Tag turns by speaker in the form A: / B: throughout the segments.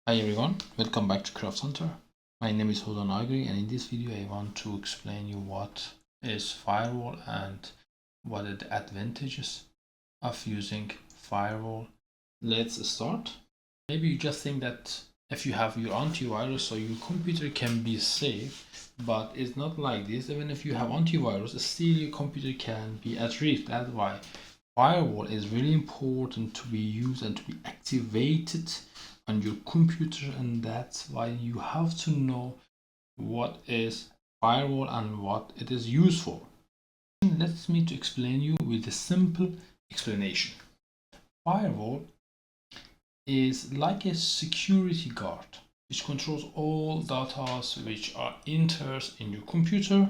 A: Hi everyone, welcome back to Craft Center. My name is Hodan Agri, and in this video I want to explain you what is firewall and what are the advantages of using firewall. Let's start. Maybe you just think that if you have your antivirus, so your computer can be safe, but it's not like this. Even if you have antivirus, still your computer can be at risk. That's why firewall is really important to be used and to be activated on your computer, and that's why you have to know what is firewall and what it is used for. Let me to explain you with a simple explanation. Firewall is like a security guard which controls all data which are enters in your computer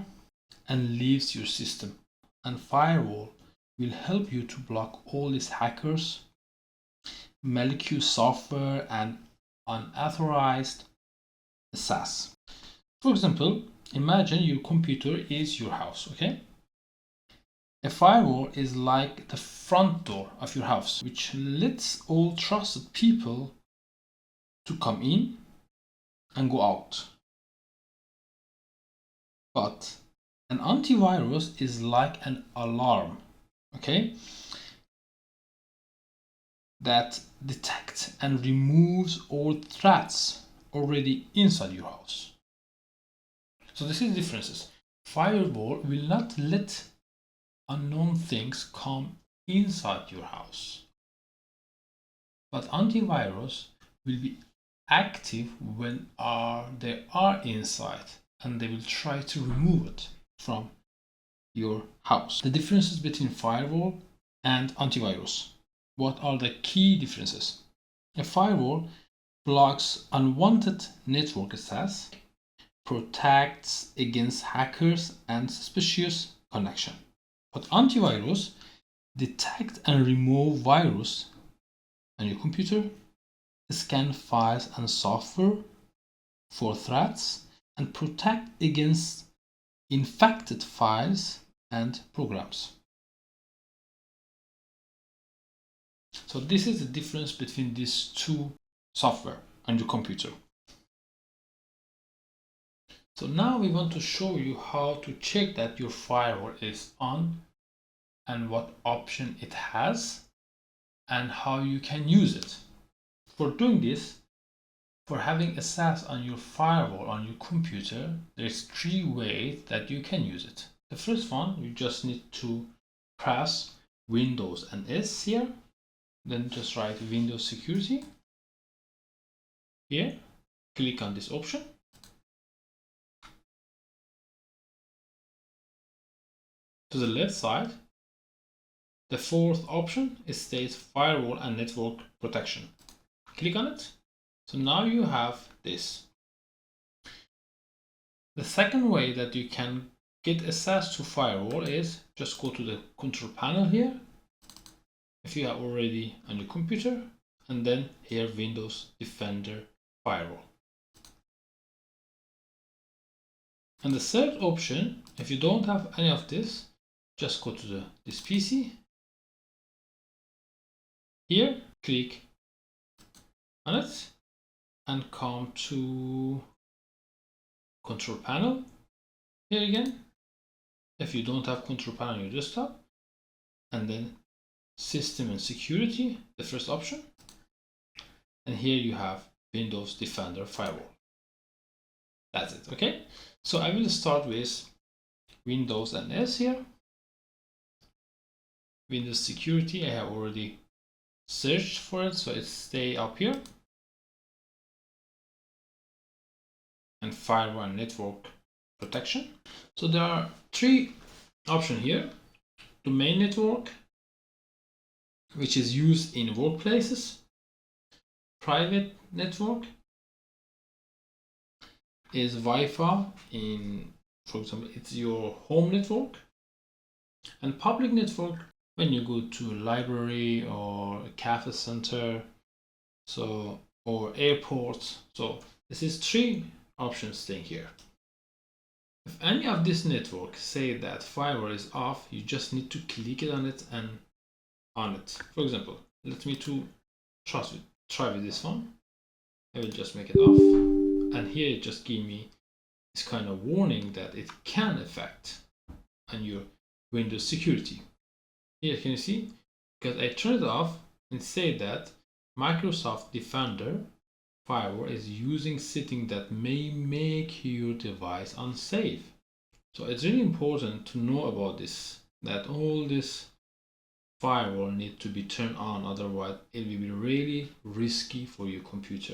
A: and leaves your system, and firewall will help you to block all these hackers, malicious software, and unauthorized access. For example, imagine your computer is your house, okay? A firewall is like the front door of your house, which lets all trusted people to come in and go out. But an antivirus is like an alarm, okay? That detects and removes all threats already inside your house. So this is the differences. Firewall will not let unknown things come inside your house, but antivirus will be active when they are inside, and they will try to remove it from your house. The differences between firewall and antivirus. What are the key differences? A firewall blocks unwanted network access, protects against hackers and suspicious connection. But antivirus detect and remove virus on your computer, scan files and software for threats, and protect against infected files and programs. So this is the difference between these two software on your computer. So now we want to show you how to check that your firewall is on and what option it has and how you can use it. For doing this, for having access on your firewall on your computer, there's 3 ways that you can use it. The first one, you just need to press Windows and S here, then just write Windows Security. Here, click on this option. To the left side, the fourth option states Firewall and Network Protection. Click on it. So now you have this. The second way that you can get access to firewall is just go to the control panel here, if you are already on your computer, and then here Windows Defender Firewall. And the third option, if you don't have any of this, just go to this PC. Here, click on it and come to control panel. Here again, if you don't have control panel on your desktop, and then system and security, the first option, and here you have Windows Defender Firewall. That's it. Okay, so I will start with Windows and S here. Windows Security, I have already searched for it, so it stay up here. And Firewall and Network Protection. So there are 3 options here. Domain network, which is used in workplaces. Private network is Wi-Fi in, for example, it's your home network. And public network, when you go to a library or a cafe center, so, or airports. So this is 3 options staying here. If any of this network say that firewall is off, you just need to click it on it and on it. For example, let me to try with this one. I will just make it off, and here it just give me this kind of warning that it can affect on your Windows security. Here can you see, because I turned it off and say that Microsoft Defender Firewall is using settings that may make your device unsafe. So it's really important to know about this, that all this firewall need to be turned on, otherwise it will be really risky for your computer.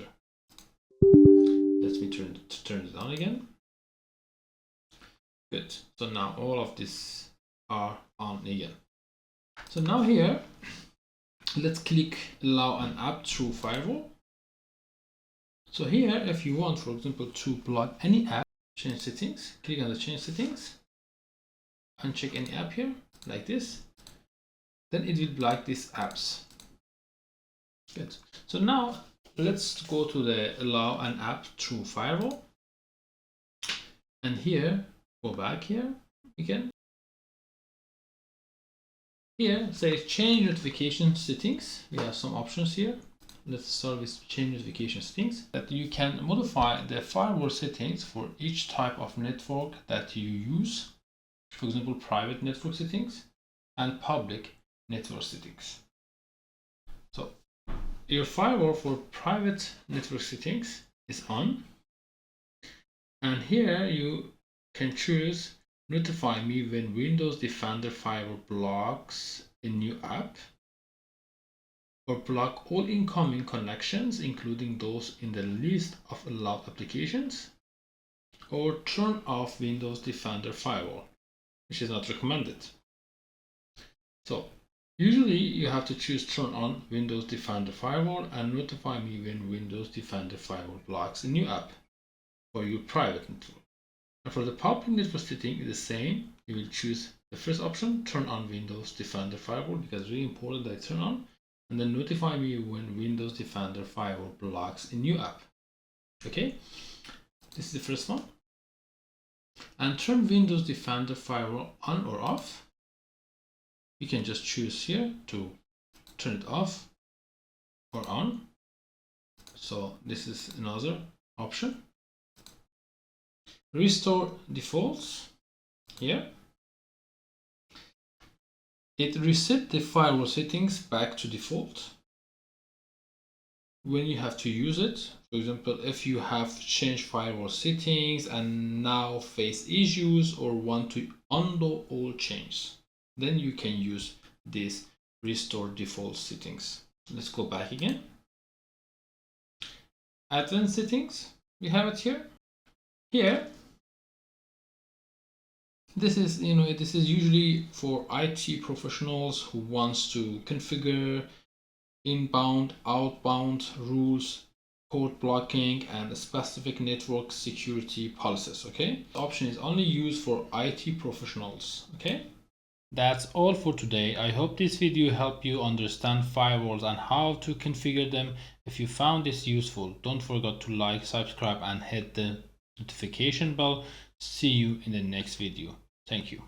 A: Let me turn it on again. Good. So now all of this are on again. So now here, let's click allow an app through firewall. So here, if you want, for example, to block any app, change settings, click on the change settings, uncheck any app here, like this. Then it will block these apps. Good. So now let's go to the allow an app through firewall. And here, go back here again. Here, say change notification settings. We have some options here. Let's start with change notification settings, that you can modify the firewall settings for each type of network that you use. For example, private network settings and public network settings. So your firewall for private network settings is on, and here you can choose notify me when Windows Defender Firewall blocks a new app, or block all incoming connections, including those in the list of allowed applications, or turn off Windows Defender Firewall, which is not recommended. So usually you have to choose turn on Windows Defender Firewall and notify me when Windows Defender Firewall blocks a new app for your private network. And for the public network setting, it's the same. You will choose the first option, turn on Windows Defender Firewall, because it's really important that I turn on, and then notify me when Windows Defender Firewall blocks a new app. Okay, this is the first one. And turn Windows Defender Firewall on or off. You can just choose here to turn it off or on. So this is another option. Restore defaults. Here it resets the firewall settings back to default when you have to use it. For example, if you have changed firewall settings and now face issues or want to undo all changes, then you can use this restore default settings. Let's go back again. Advanced settings, we have it here. Here, this is usually for IT professionals who wants to configure inbound, outbound rules, port blocking, and specific network security policies. Okay, the option is only used for IT professionals. Okay, that's all for today. I hope this video helped you understand firewalls and how to configure them. If you found this useful, don't forget to like, subscribe, and hit the notification bell. See you in the next video. Thank you.